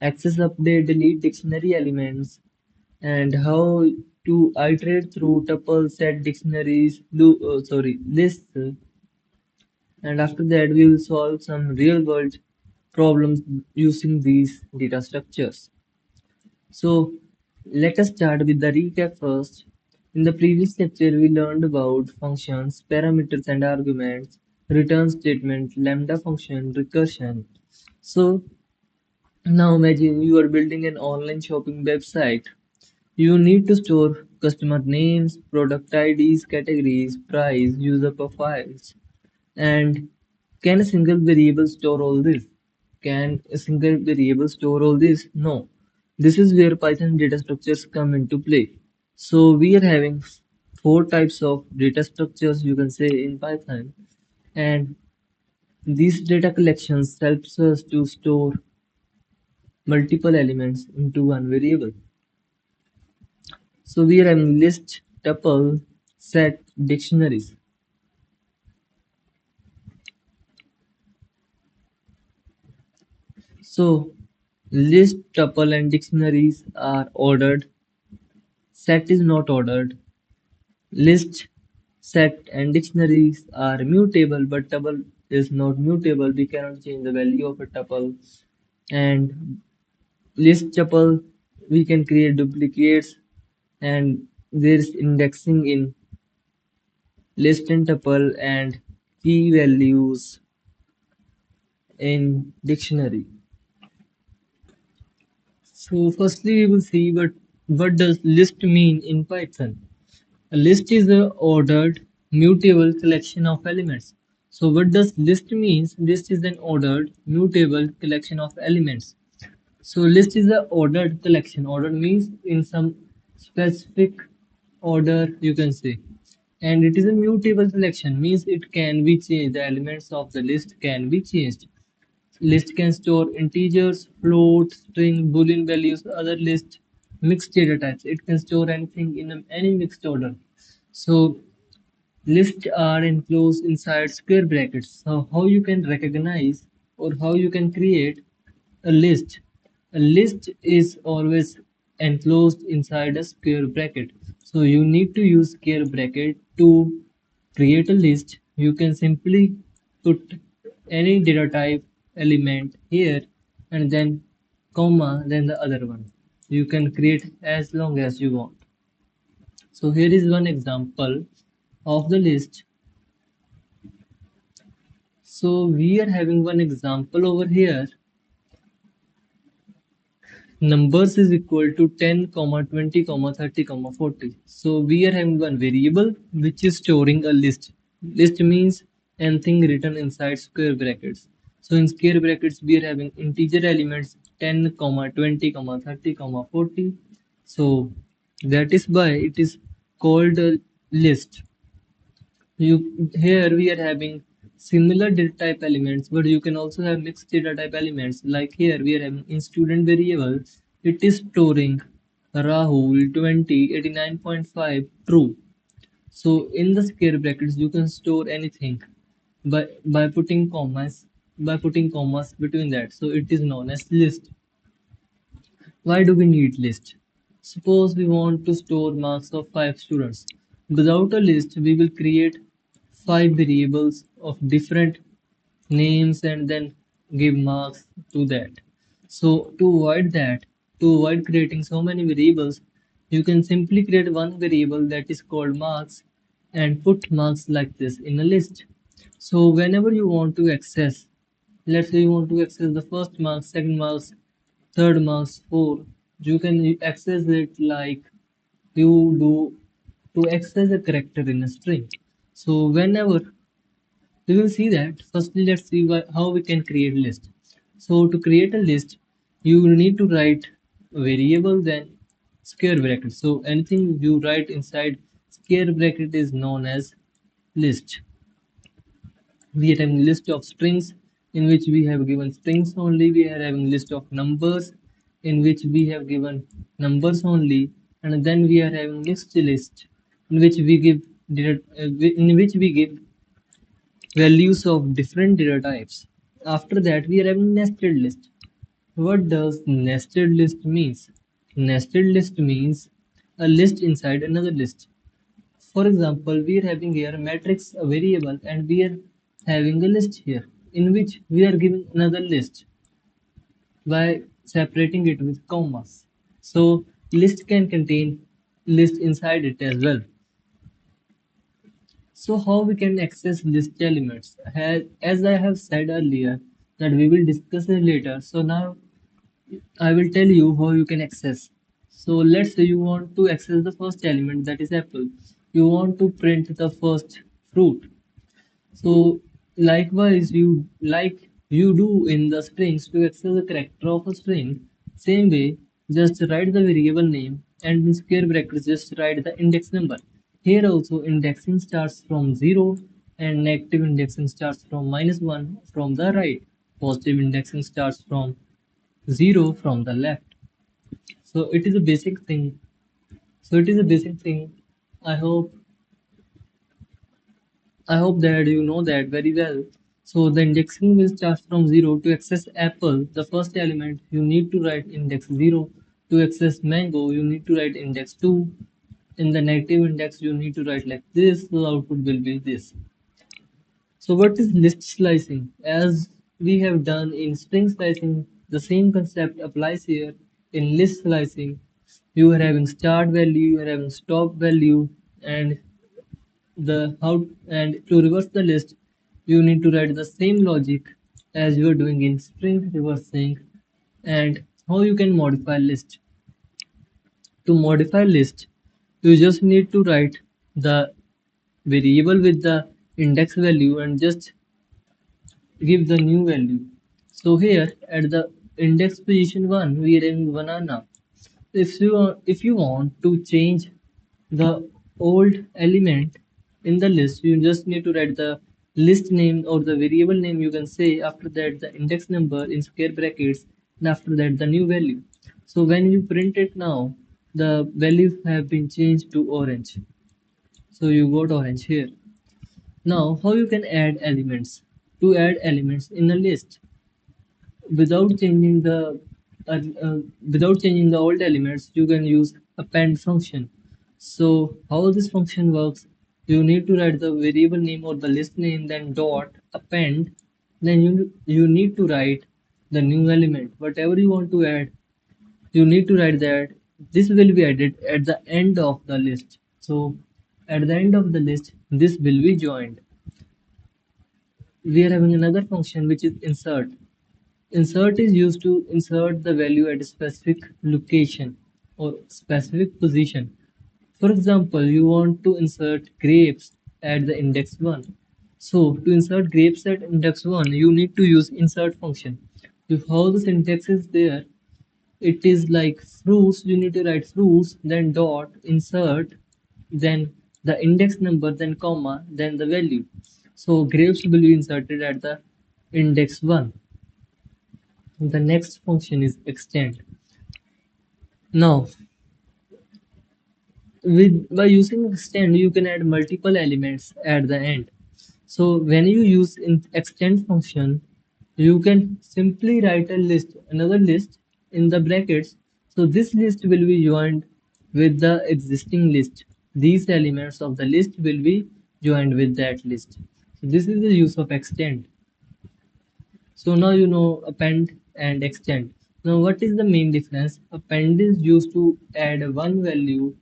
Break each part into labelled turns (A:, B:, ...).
A: access, update, delete dictionary elements, and how to iterate through tuple set dictionaries, lists. And after that, we will solve some real world problems using these data structures. So let us start with the recap first. In the previous lecture, we learned about functions, parameters and arguments, return statement, lambda function, recursion. So now imagine you are building an online shopping website. You need to store customer names, product IDs, categories, price, user profiles. And can a single variable store all this? Can a single variable store all this? No. This is where Python data structures come into play. So we are having four types of data structures you can say in Python, and these data collections helps us to store multiple elements into one variable. So we are having list, tuple, set, dictionaries. So list, tuple, and dictionaries are ordered. Set is not ordered. List, set, and dictionaries are mutable, but tuple is not mutable. We cannot change the value of a tuple. And list tuple, we can create duplicates, and there is indexing in list and tuple, and key values in dictionary. So firstly, we will see what does list mean in Python. A list is a ordered, mutable collection of elements. So what does list means? List is an ordered, mutable collection of elements. So list is a ordered collection. Ordered means in some specific order you can say. And it is a mutable collection means it can be changed. The elements of the list can be changed. List can store integers, float, string, boolean values, other list, mixed data types. It can store anything in any mixed order. So lists are enclosed inside square brackets. So how you can recognize or how you can create a list. A list is always enclosed inside a square bracket. So you need to use square bracket to create a list. You can simply put any data type element here and then comma then the other one. You can create as long as you want. So here is one example of the list. So we are having one example over here. Numbers is equal to 10 comma 20 comma 30 comma 40. So we are having one variable which is storing a list. List means anything written inside square brackets. So in square brackets we are having integer elements 10 comma 20 comma 30 comma 40. So that is why it is called a list. You here we are having similar data type elements, but you can also have mixed data type elements. Like here we are having in student variable, it is storing Rahul 2089.5 true. So in the square brackets you can store anything by putting commas between that. So it is known as list. Why do we need list? Suppose we want to store marks of 5 students. Without a list, we will create 5 variables of different names and then give marks to that. So to avoid creating so many variables, you can simply create one variable that is called marks and put marks like this in a list. So whenever you want to access, let's say you want to access the first marks, second marks, third marks, four, you can access it like you do to access a character in a string. So whenever we will see that, firstly let's see how we can create a list. So to create a list, you will need to write a variable then square bracket. So anything you write inside square bracket is known as list. We are having list of strings in which we have given strings only. We are having list of numbers in which we have given numbers only, and then we are having mixed list in which we give values of different data types. After that we are having nested list. What does nested list means? Nested list means a list inside another list. For example, we are having here a matrix, a variable, and we are having a list here in which we are giving another list by separating it with commas. So list can contain list inside it as well. So how we can access list elements? As I have said earlier that we will discuss it later. So now I will tell you how you can access. So let's say you want to access the first element, that is apple. You want to print the first fruit. So likewise, you do in the strings to access the character of a string. Same way, just write the variable name and in square brackets just write the index number. Here also indexing starts from 0 and negative indexing starts from -1 from the right. Positive indexing starts from 0 from the left. So it is a basic thing. So it is a basic thing. I hope I hope that you know that very well. So the indexing will start from 0 to access apple, the first element, you need to write index 0. To access mango, you need to write index 2. In the negative index, you need to write like this, so the output will be this. So what is list slicing? As we have done in string slicing, the same concept applies here in list slicing. You are having start value, you are having stop value, and the how and to reverse the list you need to write the same logic as you are doing in string reversing. And how you can modify list? To modify list you just need to write the variable with the index value and just give the new value. So here at the index position 1 we are having banana. If you want to change the old element in the list, you just need to write the list name or the variable name, you can say. After that the index number in square brackets, and after that the new value. So when you print it now, the values have been changed to orange, so you got orange here. Now how you can add elements? To add elements in a list without changing the uh, uh, without changing the old elements, you can use append function. So how this function works, you need to write the variable name or the list name, then dot append, then you need to write the new element whatever you want to add. You need to write that this will be added at the end of the list. So at the end of the list this will be joined. We are having another function which is insert. Insert is used to insert the value at a specific location or specific position. For example, you want to insert grapes at the index 1. So to insert grapes at index 1, you need to use insert function. If how the syntax is there, it is like fruits, you need to write fruits, then dot, insert, then the index number, then comma, then the value. So grapes will be inserted at the index 1. The next function is extend. Now, by using extend, you can add multiple elements at the end. So when you use extend function, you can simply write a list, another list in the brackets. So this list will be joined with the existing list. These elements of the list will be joined with that list. So this is the use of extend. So now you know append and extend. Now what is the main difference? Append is used to add one value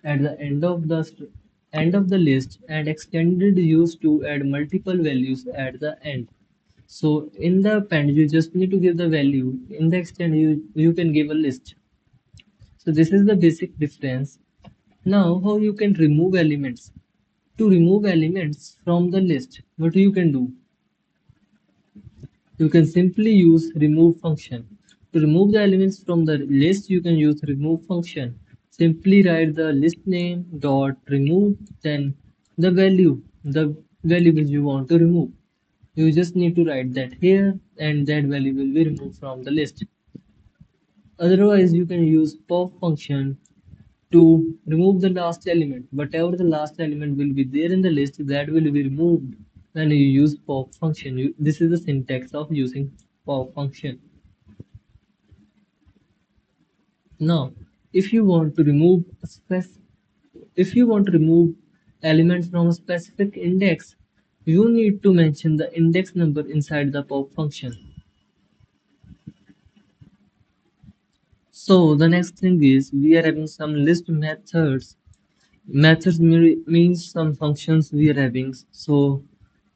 A: at the end of the list, and extended is used to add multiple values at the end. So in the append you just need to give the value. In the extend you can give a list. So this is the basic difference. Now how you can remove elements? To remove elements from the list, what you can do? You can simply use remove function. To remove the elements from the list, you can use remove function. Simply write the list name dot remove, then the value which you want to remove. You just need to write that here, and that value will be removed from the list. Otherwise, you can use pop function to remove the last element. Whatever the last element will be there in the list, that will be removed when you use pop function. This is the syntax of using pop function. Now, if you want to remove if you want to remove elements from a specific index, you need to mention the index number inside the pop function. So the next thing is we are having some list methods. Methods means some functions we are having. So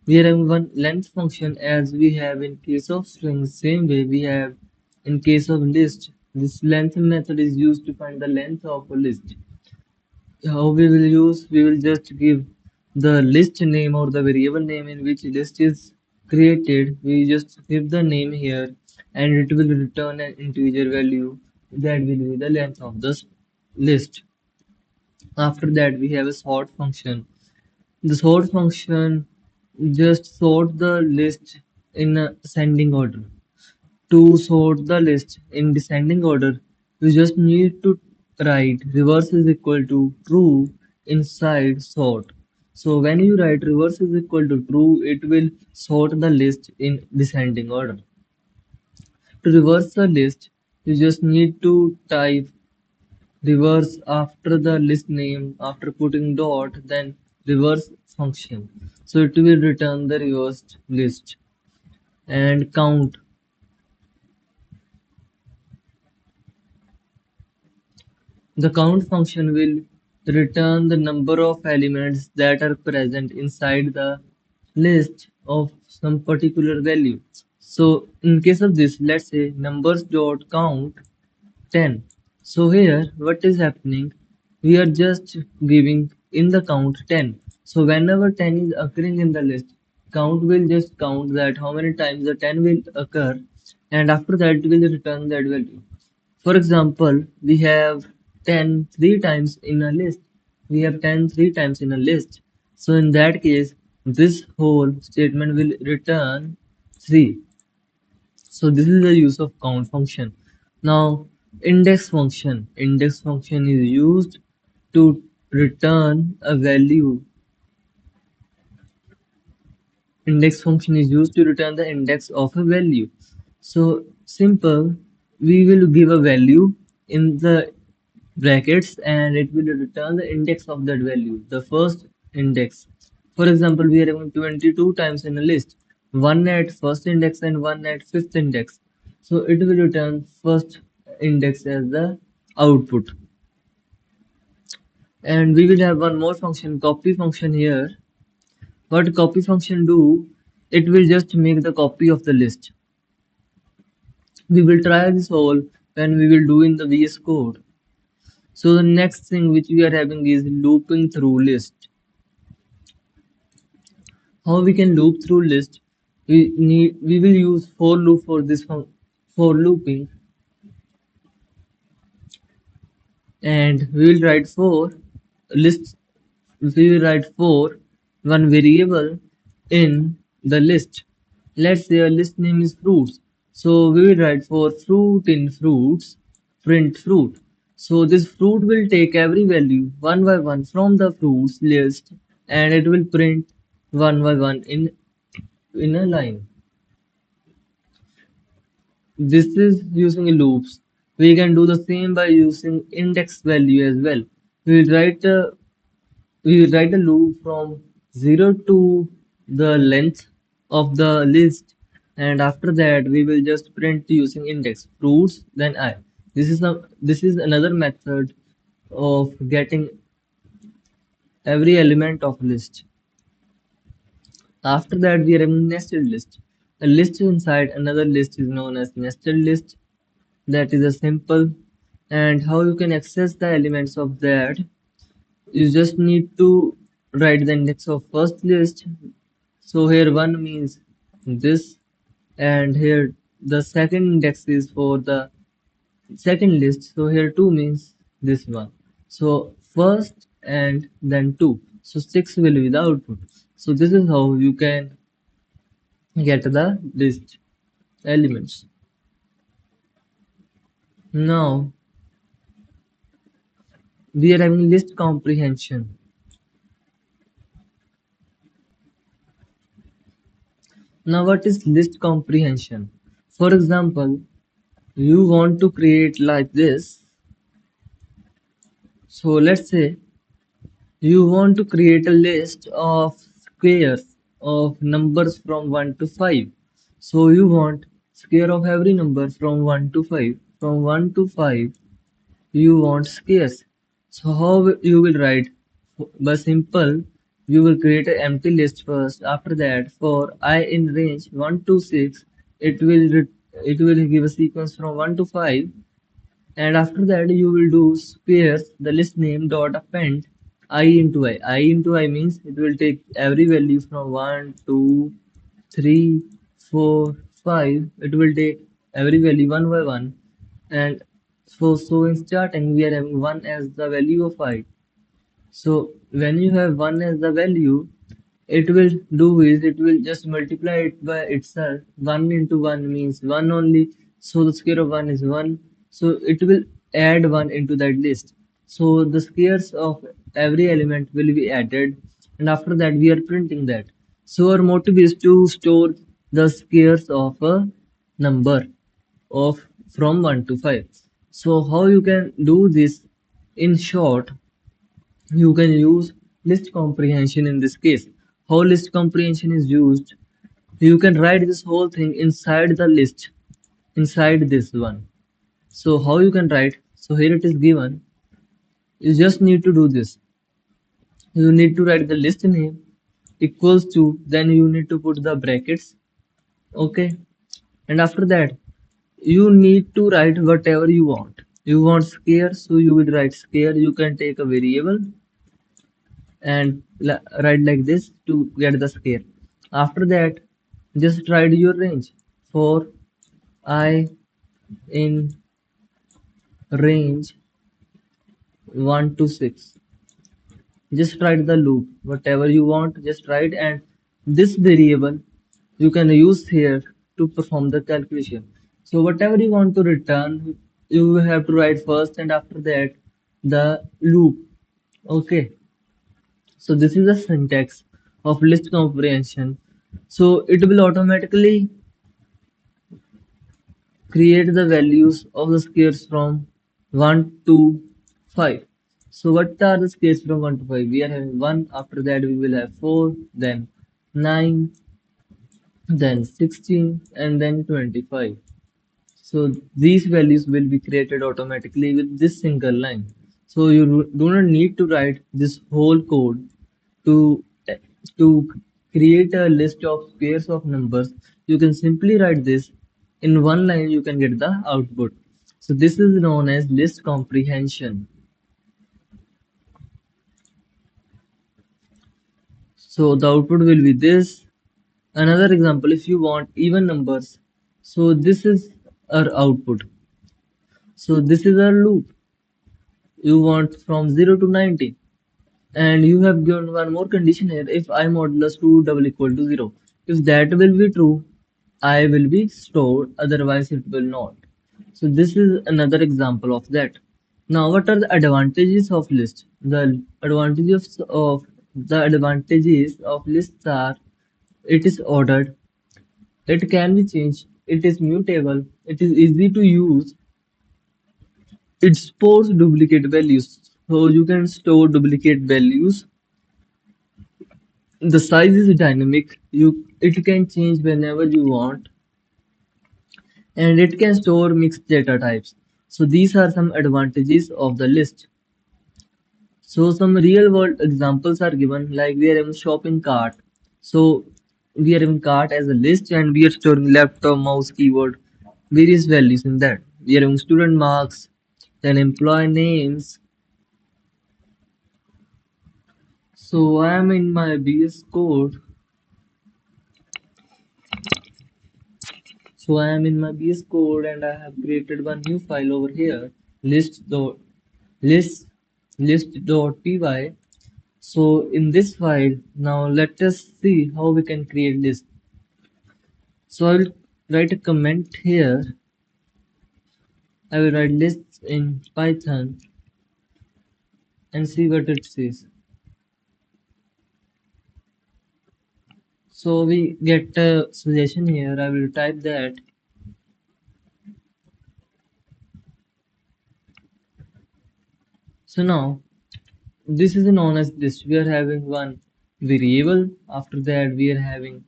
A: we are having one length function as we have in case of string. Same way we have in case of list. This length method is used to find the length of a list. How we will use? We will just give the list name or the variable name in which list is created. We just give the name here and it will return an integer value that will be the length of the list. After that, we have a sort function. The sort function just sort the list in ascending order. To sort the list in descending order, you just need to write reverse is equal to true inside sort. So when you write reverse is equal to true, it will sort the list in descending order. To reverse the list, you just need to type reverse after the list name after putting dot then reverse function, so it will return the reversed list. And count, the count function will return the number of elements that are present inside the list of some particular value. So in case of this, let's say numbers dot count 10. So here what is happening? We are just giving in the count 10. So whenever 10 is occurring in the list, count will just count that how many times the 10 will occur, and after that it will return that value. For example, we have 10 three times in a list. We have 10 three times in a list. So in that case, this whole statement will return 3. So this is the use of count function. Now, index function. Index function is used to return a value. Index function is used to return the index of a value. So simple, we will give a value in the brackets and it will return the index of that value, the first index. For example, we are having 22 times in a list, one at first index and one at fifth index. So it will return first index as the output. And we will have one more function, copy function here. What copy function do? It will just make the copy of the list. We will try this all when we will do in the VS Code. So the next thing which we are having is looping through list. How we can loop through list? We will use for loop for this for looping, and we will write for list. We will write for one variable in the list. Let's say a list name is fruits. So we will write for fruit in fruits, print fruit. So this fruit will take every value one by one from the fruits list and it will print one by one in a line. This is using loops. We can do the same by using index value as well. We will write a we will write a loop from 0 to the length of the list, and after that we will just print using index fruits then I. This is another method of getting every element of list. After that we are having nested list. A list inside another list is known as nested list. That is a simple, and how you can access the elements of that, you just need to write the index of first list. So here one means this, and here the second index is for the second list. So here two means this one. So first and then two. So six will be the output. So this is how you can get the list elements. Now we are having list comprehension. Now what is list comprehension? For example, you want to create like this. So let's say you want to create a list of squares of numbers from 1 to 5. So you want square of every number from 1 to 5. From 1 to 5 you want squares. So how you will write? By simple, you will create an empty list first. After that, for I in range 1 to 6, it will give a sequence from 1 to 5, and after that you will do squares the list name dot append I into I. I into I means it will take every value from 1, 2, 3, 4, 5. It will take every value one by one. And so in starting we are having 1 as the value of I. So when you have 1 as the value, it will do is it will just multiply it by itself. 1 into 1 means 1 only. So the square of 1 is 1. So it will add 1 into that list. So the squares of every element will be added. And after that, we are printing that. So our motive is to store the squares of a number of from 1 to 5. So how you can do this? In short, you can use list comprehension in this case. How list comprehension is used? You can write this whole thing inside the list, inside this one. So how you can write? So here it is given. You just need to do this. You need to write the list name equals to, then you need to put the brackets. Okay. And after that, you need to write whatever you want. You want square, so you will write square. You can take a variable and write like this to get the square. After that, just write your range for I in range 1 to 6. Just write the loop, whatever you want, just write, and this variable you can use here to perform the calculation. So whatever you want to return, you have to write first, and after that the loop. Okay. So this is the syntax of list comprehension. So it will automatically create the values of the squares from 1 to 5. So what are the squares from 1 to 5? We are having 1, after that we will have 4, then 9, then 16, and then 25. So these values will be created automatically with this single line. So you do not need to write this whole code to to create a list of squares of numbers. You can simply write this in one line. You can get the output. So this is known as list comprehension. So the output will be this. Another example, if you want even numbers, so this is our output. So this is our loop. You want from 0 to 90. And you have given one more condition here. If I modulus 2 double equal to 0. If that will be true, I will be stored, otherwise it will not. So this is another example of that. Now what are the advantages of list? The advantages of lists are: it is ordered, it can be changed, it is mutable, it is easy to use, it stores duplicate values. So you can store duplicate values. The size is dynamic. It can change whenever you want, and it can store mixed data types. So these are some advantages of the list. So some real world examples are given, like we are having shopping cart. So we are having cart as a list, and we are storing laptop, mouse, keyboard, various values in that. We are having student marks, then employee names. So I am in my VS Code. So I am in my VS Code and I have created one new file over here, list dot list list.py. So in this file, now let us see how we can create list. So I will write a comment here. I will write lists in Python and see what it says. So we get a suggestion here. I will type that. So now This is known as list. We are having one variable. After that, we are having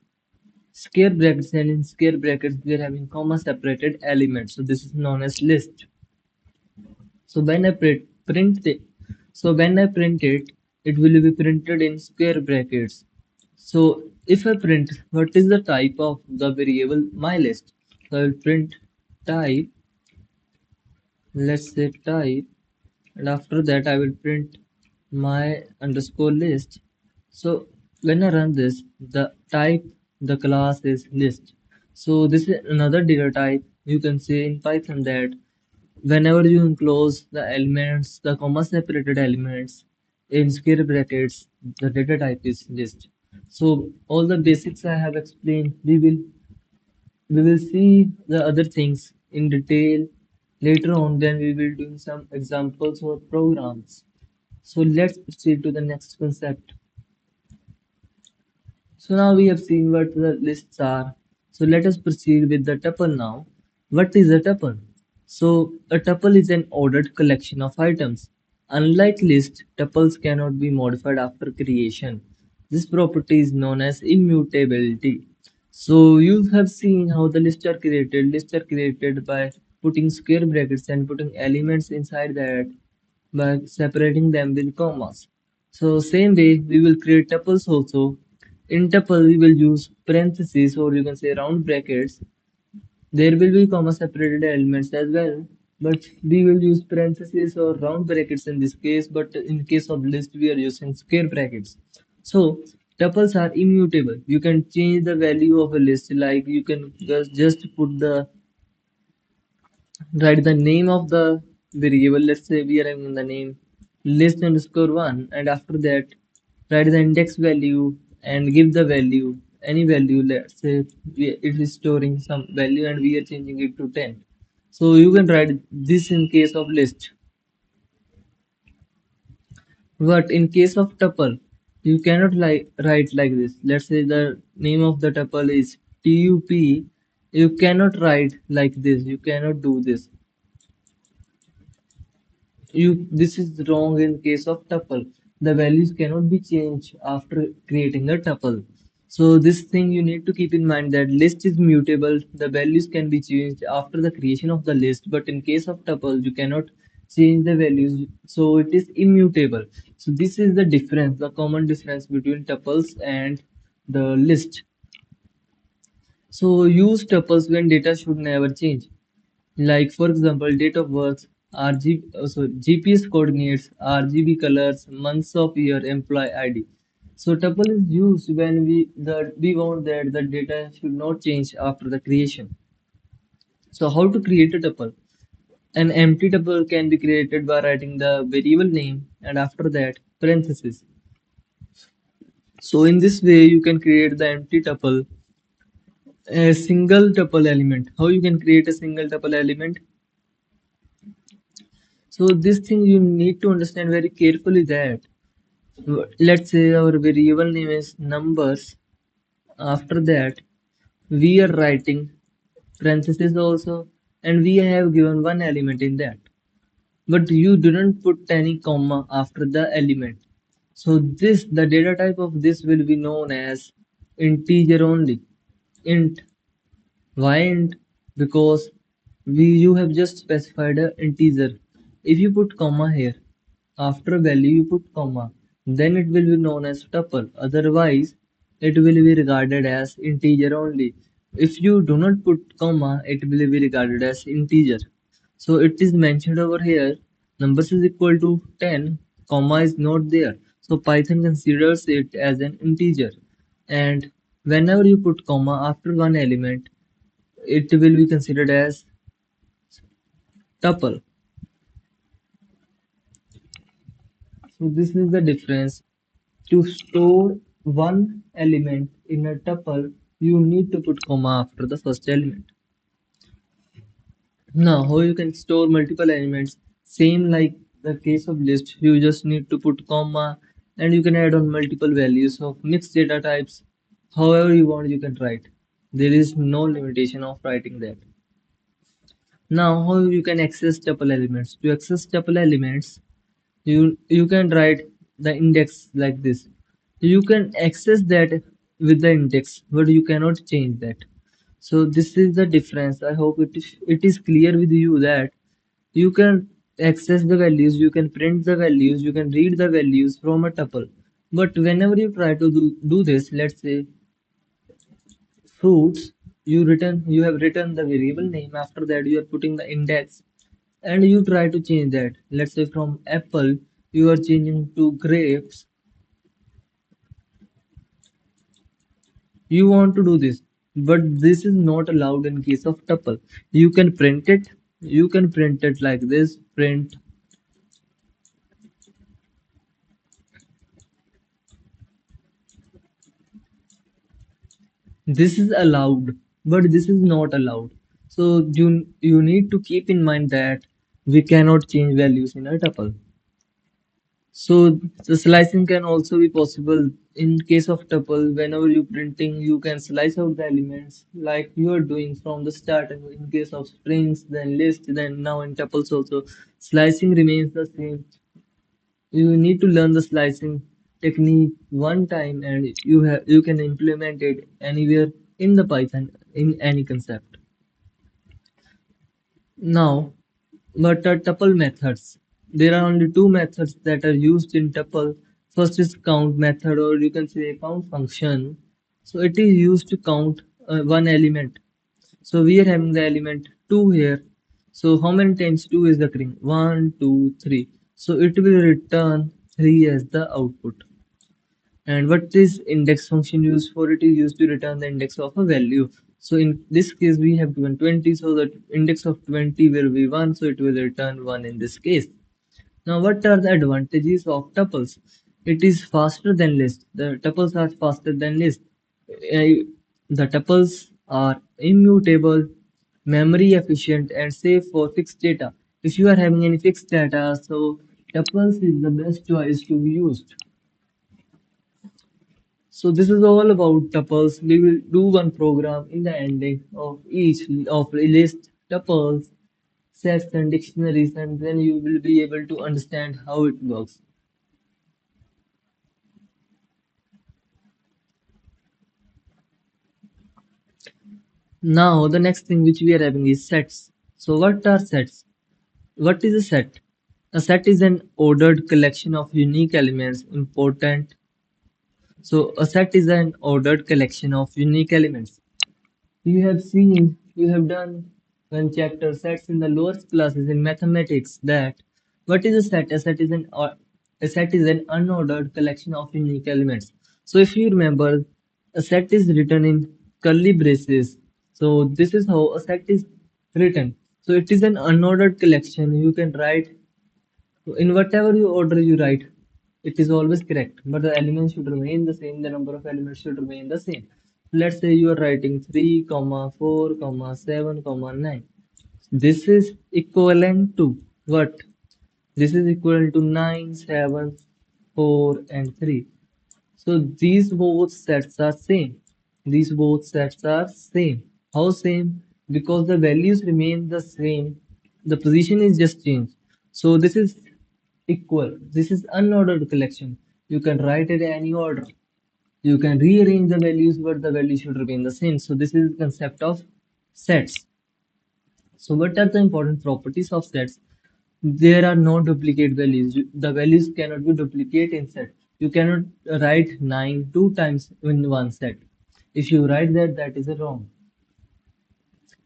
A: square brackets, and in square brackets, we are having comma separated elements. So this is known as list. So when I print it, it will be printed in square brackets. So if I print what is the type of the variable my list, so I will print type, let's say type, and after that I will print my underscore list. So when I run this, the type, the class is list. So this is another data type. You can say in Python that whenever you enclose the elements, the comma separated elements in square brackets, the data type is list. So all the basics I have explained, we will see the other things in detail later on. Then we will do some examples or programs. So let's proceed to the next concept. So now we have seen what the lists are. So let us proceed with the tuple now. What is a tuple? So a tuple is an ordered collection of items. Unlike lists, tuples cannot be modified after creation. This property is known as immutability. So you have seen how the lists are created. Lists are created by putting square brackets and putting elements inside that by separating them with commas. So same way we will create tuples also. In tuple we will use parentheses, or you can say round brackets. There will be comma separated elements as well, but we will use parentheses or round brackets in this case, but in case of list we are using square brackets. So tuples are immutable. You can change the value of a list, like you can just put the write the name of the variable. Let's say we are having the name list underscore one, and after that write the index value and give the value, any value. Let's say it is storing some value and we are changing it to 10. So you can write this in case of list. But in case of tuple, you cannot write like this. Let's say the name of the tuple is tup. You cannot write like this. You cannot do this. This is wrong in case of tuple. The values cannot be changed after creating a tuple. So this thing you need to keep in mind, that list is mutable. The values can be changed after the creation of the list, but in case of tuple you cannot change the values, so it is immutable. So this is the difference, the common difference between tuples and the list. So use tuples when data should never change. Like for example, date of birth, GPS coordinates, RGB colors, months of year, employee ID. So tuple is used when we want that the data should not change after the creation. So how to create a tuple? An empty tuple can be created by writing the variable name and after that parentheses. So in this way you can create the empty tuple, a single tuple element. How you can create a single tuple element? So this thing you need to understand very carefully, that let's say our variable name is numbers. After that, we are writing parentheses also, and we have given one element in that. But you didn't put any comma after the element. So the data type of this will be known as integer only. Int. Why int? Because you have just specified a integer. If you put comma here, after value you put comma, then it will be known as tuple. Otherwise, it will be regarded as integer only. If you do not put comma, it will be regarded as integer. So it is mentioned over here, numbers is equal to 10, comma is not there. So Python considers it as an integer. And whenever you put comma after one element, it will be considered as tuple. So this is the difference. To store one element in a tuple, you need to put comma after the first element. Now, how you can store multiple elements? Same like the case of list, you just need to put comma and you can add on multiple values of mixed data types. However you want, you can write. There is no limitation of writing that. Now, how you can access tuple elements? To access tuple elements, you can write. the index like this. You can access that with the index, but you cannot change that. So this is the difference. I hope it is clear with you that you can access the values, you can print the values, you can read the values from a tuple. But whenever you try to do this, let's say fruits, you have written the variable name, after that you are putting the index and you try to change that. Let's say from apple you are changing to grapes. You want to do this, but this is not allowed in case of tuple. You can print it, you can print it like this, print. This is allowed, but this is not allowed. So you need to keep in mind that we cannot change values in a tuple. So the slicing can also be possible in case of tuple. Whenever you printing, you can slice out the elements like you are doing from the start. And in case of strings, then list, then now in tuples also, slicing remains the same. You need to learn the slicing technique one time, and you can implement it anywhere in the Python in any concept. Now, what are tuple methods? There are only two methods that are used in tuple. First is count method, or you can say count function. So it is used to count one element. So we are having the element 2 here. So how many times 2 is occurring? 1, 2, 3. So it will return 3 as the output. And what is index function used for? It is used to return the index of a value. So in this case, we have given 20, so the index of 20 will be 1, so it will return 1 in this case. Now, what are the advantages of tuples? It is faster than list. The tuples are faster than list. The tuples are immutable, memory efficient, and safe for fixed data. If you are having any fixed data, so tuples is the best choice to be used. So this is all about tuples. We will do one program in the ending of each of a list, tuples, sets and dictionaries, and then you will be able to understand how it works. Now the next thing which we are having is sets. So what are sets? What is a set? A set is an ordered collection of unique elements important. So a set is an ordered collection of unique elements. You have done one chapter sets in the lower classes in mathematics that what is a set? A set is an unordered collection of unique elements. So if you remember, a set is written in curly braces. So this is how a set is written. So it is an unordered collection. You can write in whatever you order you write, it is always correct, but the elements should remain the same, the number of elements should remain the same. Let's say you are writing 3 comma 4 comma 7 comma 9. This is equivalent to what? This is equivalent to 9, 7, 4 and 3. So these both sets are same. These both sets are same. How same? Because the values remain the same. The position is just changed. So this is equal. This is unordered collection. You can write it in any order. You can rearrange the values, but the value should remain the same. So this is the concept of sets. So what are the important properties of sets? There are no duplicate values. The values cannot be duplicate in set. You cannot write 9 two times in one set. If you write that, that is wrong.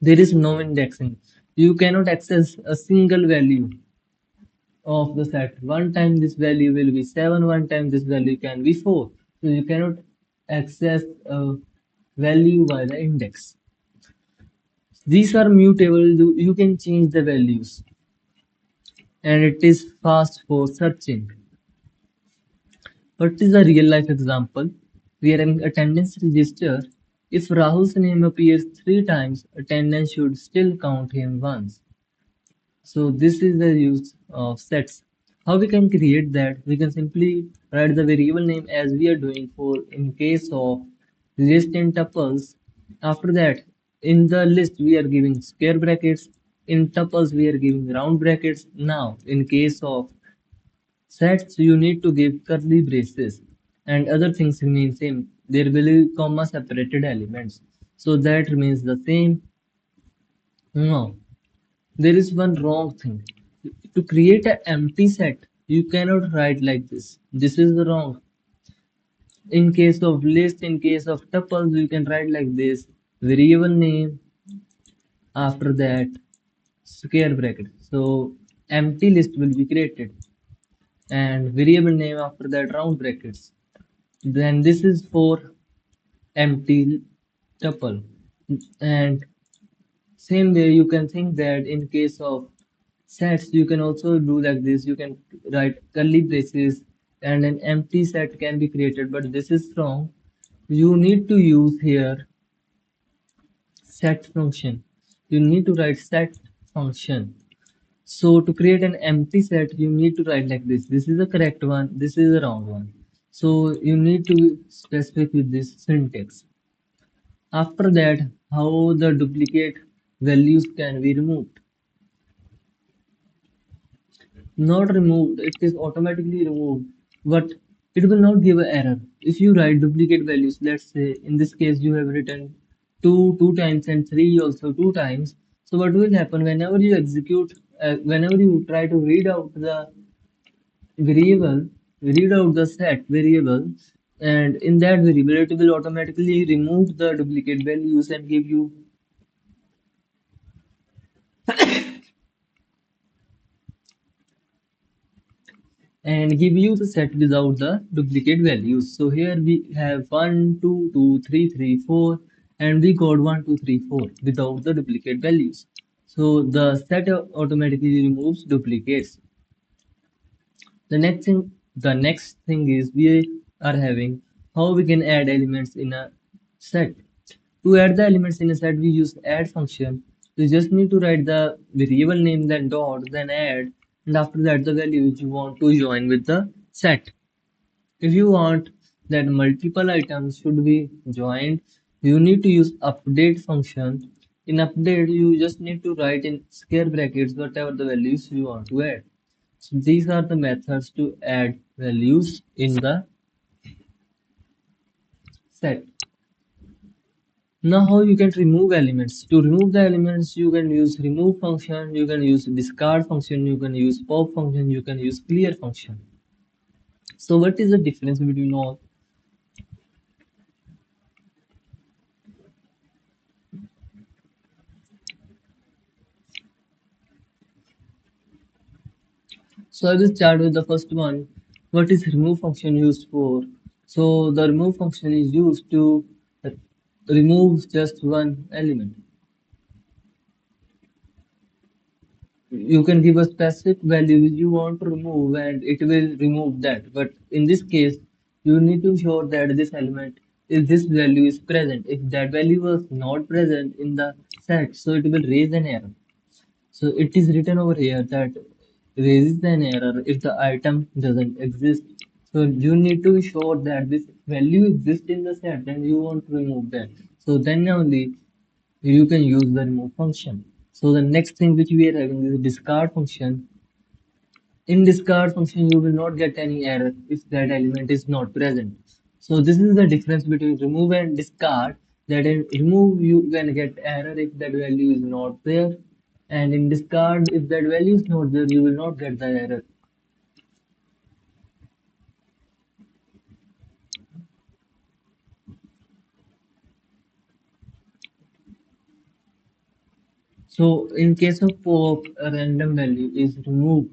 A: There is no indexing. You cannot access a single value of the set. One time this value will be 7, one time this value can be 4. So you cannot access a value by the index. These are mutable. You can change the values, and it is fast for searching. What is a real life example? We are in attendance register. If Rahul's name appears 3 times, attendance should still count him once. So this is the use of sets. How we can create that? We can simply write the variable name as we are doing for in case of list and tuples. After that, in the list we are giving square brackets. In tuples we are giving round brackets. Now, in case of Sets you need to give curly braces and other things remain same. There will be comma separated elements. So that remains the same. No, there is one wrong thing. To create an empty set, you cannot write like this. This is wrong. In case of list, in case of tuples, you can write like this. Variable name, after that square bracket. So empty list will be created and variable name after that round brackets. Then this is for empty tuple. And same way you can think that in case of sets you can also do like this. You can write curly braces and an empty set can be created, but this is wrong. You need to use here set function. You need to write set function. So to create an empty set, you need to write like this. This is the correct one. This is the wrong one. So you need to be specific with this syntax. After that, how the duplicate values can be removed. Not removed, it is automatically removed, but it will not give an error. If you write duplicate values, let's say in this case you have written 2 times and 3 also 2 times. So what will happen whenever you execute, whenever you try to read out the variable, read out the set variable, and in that variable it will automatically remove the duplicate values and give you the set without the duplicate values. So here we have 1, 2, 2, 3, 3, 4, and we got 1, 2, 3, 4 without the duplicate values. So the set automatically removes duplicates. The next thing is we are having how we can add elements in a set. To add the elements in a set, we use add function. You just need to write the variable name, then dot, then add, and after that the value which you want to join with the set. If you want that multiple items should be joined, you need to use update function. In update, you just need to write in square brackets whatever the values you want to add. So these are the methods to add values in the set. Now how you can remove elements. To remove the elements, you can use remove function, you can use discard function, you can use pop function, you can use clear function. So what is the difference between all? So I will start with the first one. What is remove function used for? So the remove function is used to remove just one element. You can give a specific value you want to remove and it will remove that. But in this case, you need to ensure that this element is this value is present. If that value was not present in the set, so it will raise an error. So it is written over here that raises an error if the item doesn't exist. So you need to show that this value exists in the set and you want to remove that. So then only you can use the remove function. So the next thing which we are having is discard function. In discard function, you will not get any error if that element is not present. So this is the difference between remove and discard. That in remove you can get error if that value is not there, and in discard if that value is not there, you will not get the error. So in case of pop, a random value is removed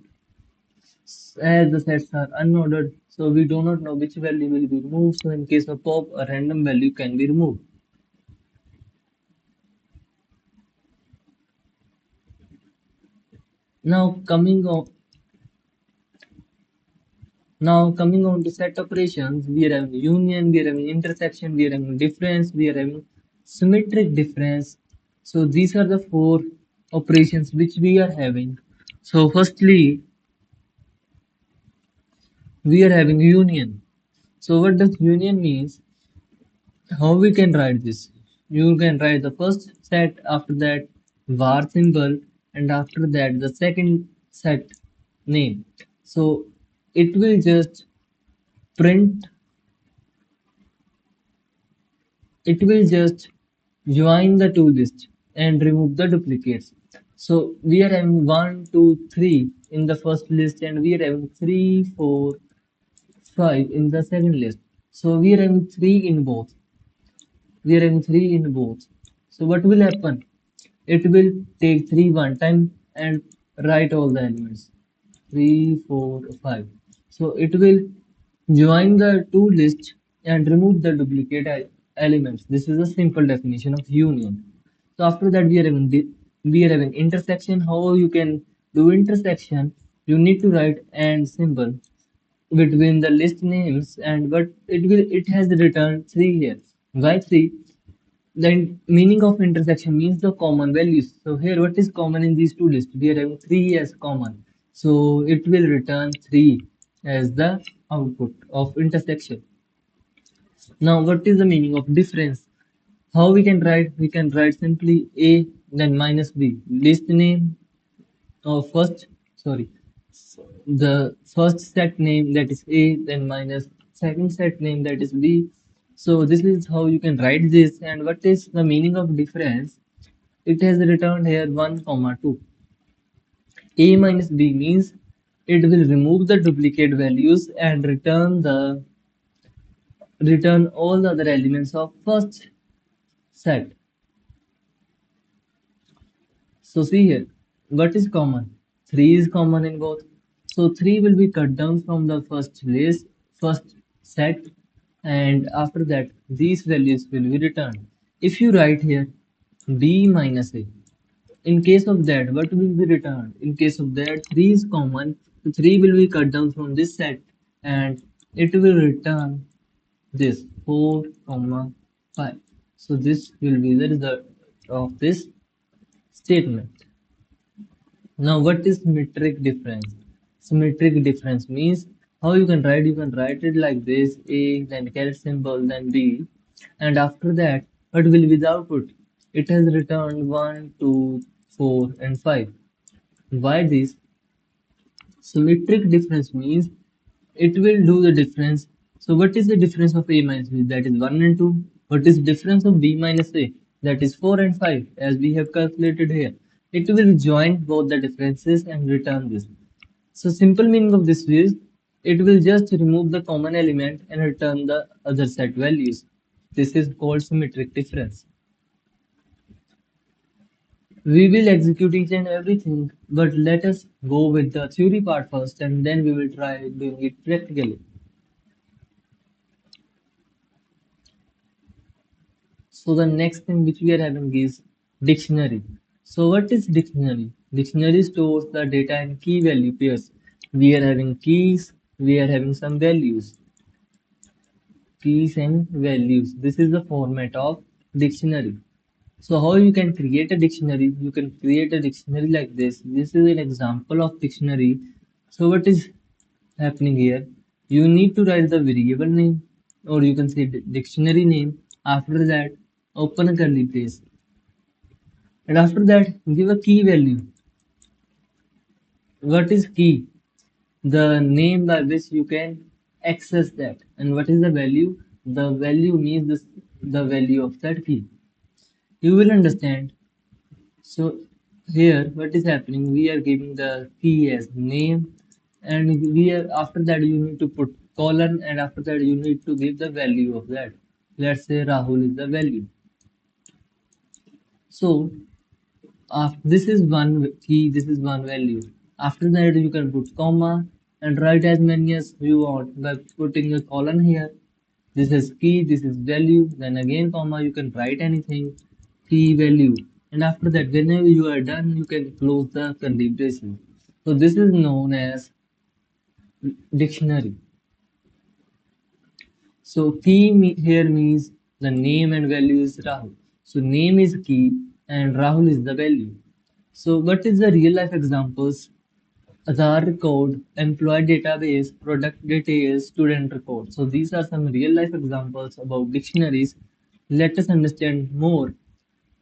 A: as the sets are unordered. So we do not know which value will be removed. So in case of pop, a random value can be removed. Now coming on to set operations, we are having union, we are having intersection, we are having difference, we are having symmetric difference. So these are the four operations which we are having. So firstly, we are having union. So what does union means? How we can write this? You can write the first set, after that var symbol, and after that the second set name. So it will just print, it will just join the two lists and remove the duplicates. So we are having 1, 2, 3 in the first list, and we are having 3, 4, 5 in the second list. So we are having 3 in both. We are having 3 in both. So what will happen? It will take 3 one time and write all the elements. 3, 4, 5. So it will join the two lists and remove the duplicate elements. This is a simple definition of union. So after that we are having intersection. How you can do intersection? You need to write and symbol between the list names, and but it has returned 3 here. Why 3? The meaning of intersection means the common values. So here, what is common in these two lists? We are having 3 as common. So it will return 3 as the output of intersection. Now, what is the meaning of difference? How we can write? We can write simply A, then minus B. List name of first, sorry, the first set name, that is A, then minus second set name, that is B. So this is how you can write this. And what is the meaning of difference? It has returned here 1 comma 2. A minus B means it will remove the duplicate values and return all the other elements of first set. So see here, what is common? 3 is common in both. So 3 will be cut down from the first list, first set, and after that these values will be returned. If you write here B minus A, in case of that, what will be returned? In case of that, 3 is common, so 3 will be cut down from this set and it will return this 4 comma 5. So this will be the result of this statement. Now, what is symmetric difference? Symmetric difference means how you can write it like this: A, then caret symbol, then B, and after that, what will be the output? It has returned 1, 2, 4, and 5. Why this? Symmetric difference means it will do the difference. So what is the difference of A minus B? That is 1 and 2. What is difference of B minus A? That is 4 and 5, as we have calculated here. It will join both the differences and return this. So simple meaning of this is it will just remove the common element and return the other set values. This is called symmetric difference. We will execute each and everything, but let us go with the theory part first and then we will try doing it practically. So the next thing which we are having is dictionary. So what is dictionary? Dictionary stores the data in key value pairs. We are having keys, we are having some values. Keys and values. This is the format of dictionary. So how you can create a dictionary? You can create a dictionary like this. This is an example of dictionary. So what is happening here? You need to write the variable name, or you can say dictionary name. After that, open a curly brace, and after that, give a key value. What is key? The name by which you can access that. And what is the value? The value means the value of that key. You will understand. So here, what is happening? We are giving the key as name, and we are after that you need to put colon, and after that you need to give the value of that. Let's say Rahul is the value. So this is one key, this is one value. After that you can put comma and write as many as you want by putting a colon here. This is key, this is value, then again comma, you can write anything, key value. And after that, whenever you are done, you can close the curly braces. So this is known as dictionary. So key here means the name and value is Rahul. So name is key and Rahul is the value. So what is the real life examples? Aadhaar record, employee database, product details, student record. So these are some real life examples about dictionaries. Let us understand more.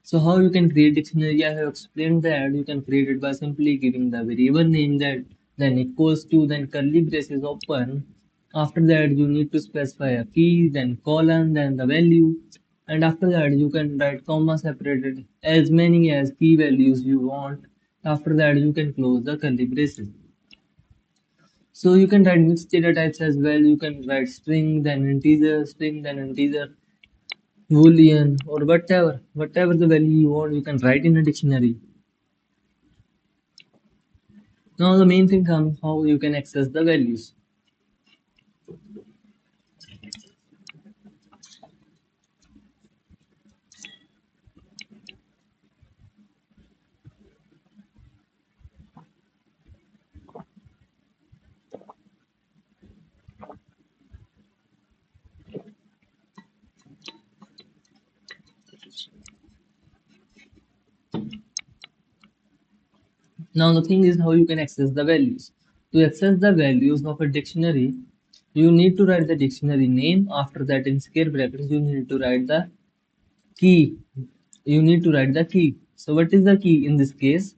A: So how you can create dictionary? I have explained that you can create it by simply giving the variable name that then equals to, then curly braces open. After that, you need to specify a key, then colon, then the value, and after that, you can write comma separated as many as key values you want. After that, you can close the curly braces. So you can write mixed data types as well. You can write string, then integer, boolean, or whatever the value you want, you can write in a dictionary. Now the main thing comes how you can access the values. Now the thing is how you can access the values. To access the values of a dictionary, you need to write the dictionary name. After that, in square brackets, you need to write the key. You need to write the key. So what is the key in this case?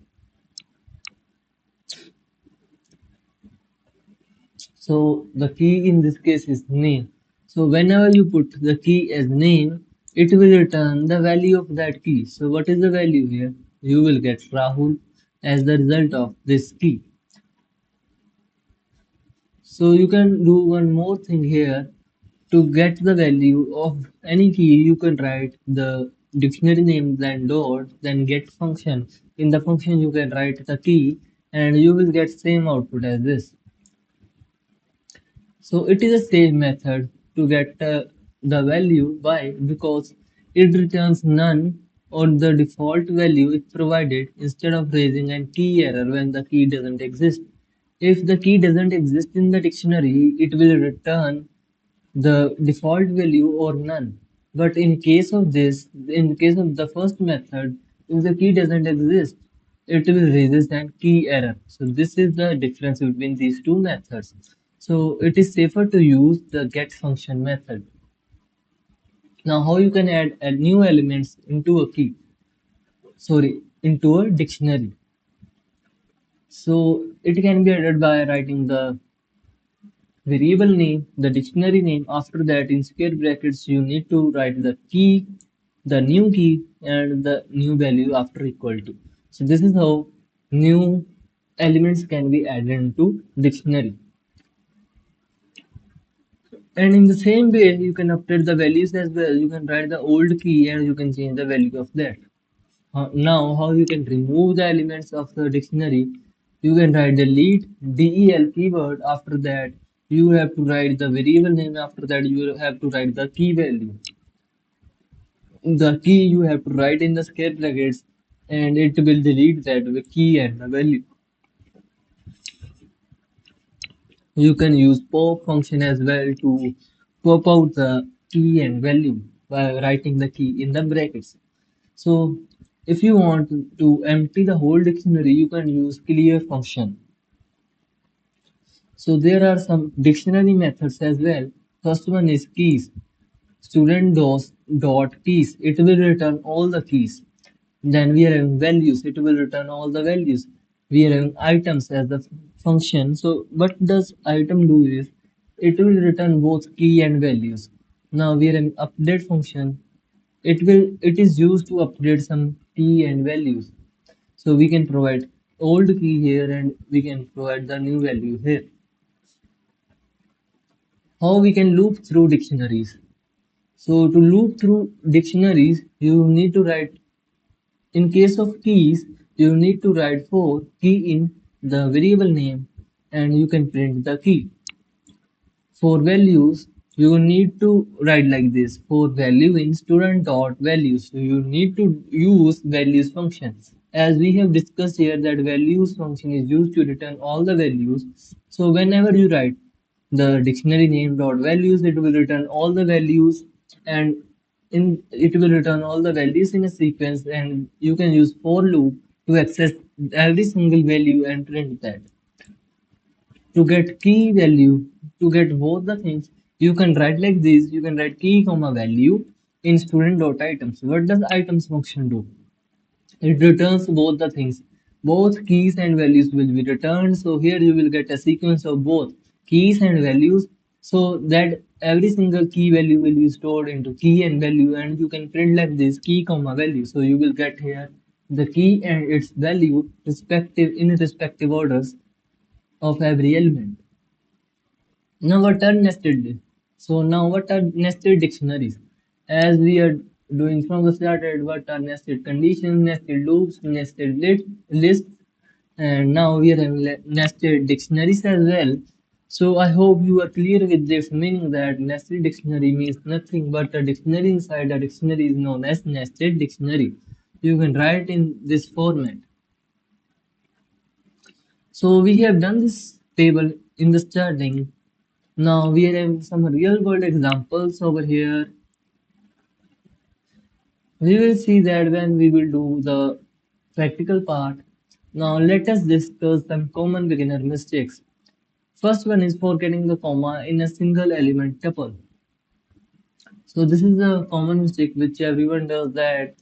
A: So the key in this case is name. So whenever you put the key as name, it will return the value of that key. So what is the value here? You will get Rahul as the result of this key. So you can do one more thing here. To get the value of any key, you can write the dictionary name, then dot, then get function. In the function, you can write the key, and you will get same output as this. So it is a save method to get the value. Why? Because it returns none or the default value is provided instead of raising a key error when the key doesn't exist. If the key doesn't exist in the dictionary, it will return the default value or none. But in case of this, in case of the first method, if the key doesn't exist, it will resist an key error. So this is the difference between these two methods. So it is safer to use the get function method. Now how you can add new elements into a key, sorry, into a dictionary. So it can be added by writing the variable name, the dictionary name. After that, in square brackets, you need to write the key, the new key, and the new value after equal to. So this is how new elements can be added into dictionary. And in the same way, you can update the values as well. You can write the old key and you can change the value of that. Now, how you can remove the elements of the dictionary? You can write delete del keyword. After that, you have to write the variable name. After that, you have to write the key value. The key you have to write in the square brackets, and it will delete that the key and the value. You can use pop function as well to pop out the key and value by writing the key in the brackets. So if you want to empty the whole dictionary, you can use clear function. So there are some dictionary methods as well. First one is keys. Student dos dot keys. It will return all the keys. Then we are having values. It will return all the values. We are having items as the function. So what does item do is it will return both key and values. Now we are having update function. It is used to update some key and values. So we can provide old key here and we can provide the new value here. How we can loop through dictionaries? So to loop through dictionaries, you need to write, in case of keys, you need to write for key in the variable name and you can print the key. For values, you need to write like this. For value in student dot values, so you need to use values function. As we have discussed here that values function is used to return all the values. So whenever you write the dictionary name dot values, it will return all the values and in it will return all the values in a sequence, and you can use for loop to access every single value and print that. To get key value, to get both the things, you can write like this. You can write key comma value in student dot items. What does items function do? It returns both the things, Both keys and values will be returned. So here you will get a sequence of both keys and values, so that every single key value will be stored into key and value, and you can print like this key comma value. So you will get here the key and its value respective in respective orders of every element. Now what are nested lists? So now what are nested dictionaries? As we are doing from the started, what are nested conditions, nested loops, nested lists, and now we are having nested dictionaries as well. So I hope you are clear with this, meaning that nested dictionary means nothing but a dictionary inside a dictionary is known as nested dictionary. You can write in this format. So we have done this table in the starting. Now we are having some real world examples over here. We will see that when we will do the practical part. Now let us discuss some common beginner mistakes. First one is forgetting the comma in a single element tuple. So this is a common mistake which everyone does, that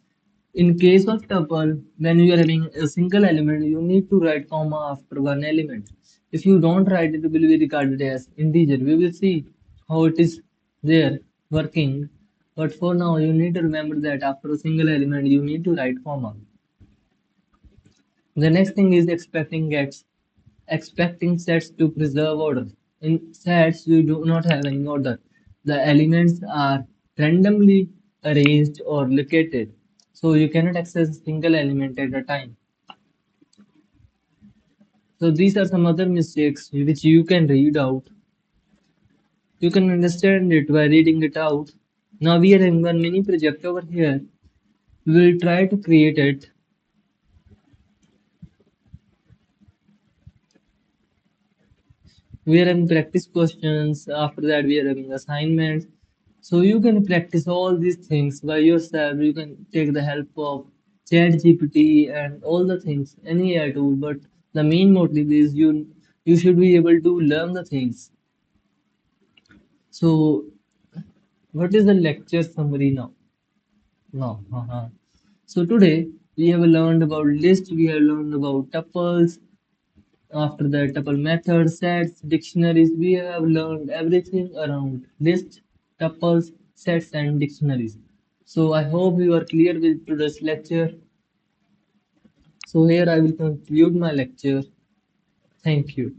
A: in case of tuple, when you are having a single element, you need to write comma after one element. If you don't write, it will be regarded as integer. We will see how it is there working. But for now, you need to remember that after a single element, you need to write comma. The next thing is expecting sets to preserve order. In sets, you do not have any order. The elements are randomly arranged or located, so you cannot access a single element at a time. So these are some other mistakes which you can read out. You can understand it by reading it out. Now we are having one mini project over here. We will try to create it. We are having practice questions. After that, we are having assignments. So you can practice all these things by yourself. You can take the help of ChatGPT and all the things, any AI tool. But the main motive is you should be able to learn the things. So what is the lecture summary now? Now, so today we have learned about list. We have learned about tuples. After that, tuple methods, sets, dictionaries, we have learned everything around lists, tuples, sets, and dictionaries. So I hope you are clear with today's lecture. So here I will conclude my lecture. Thank you.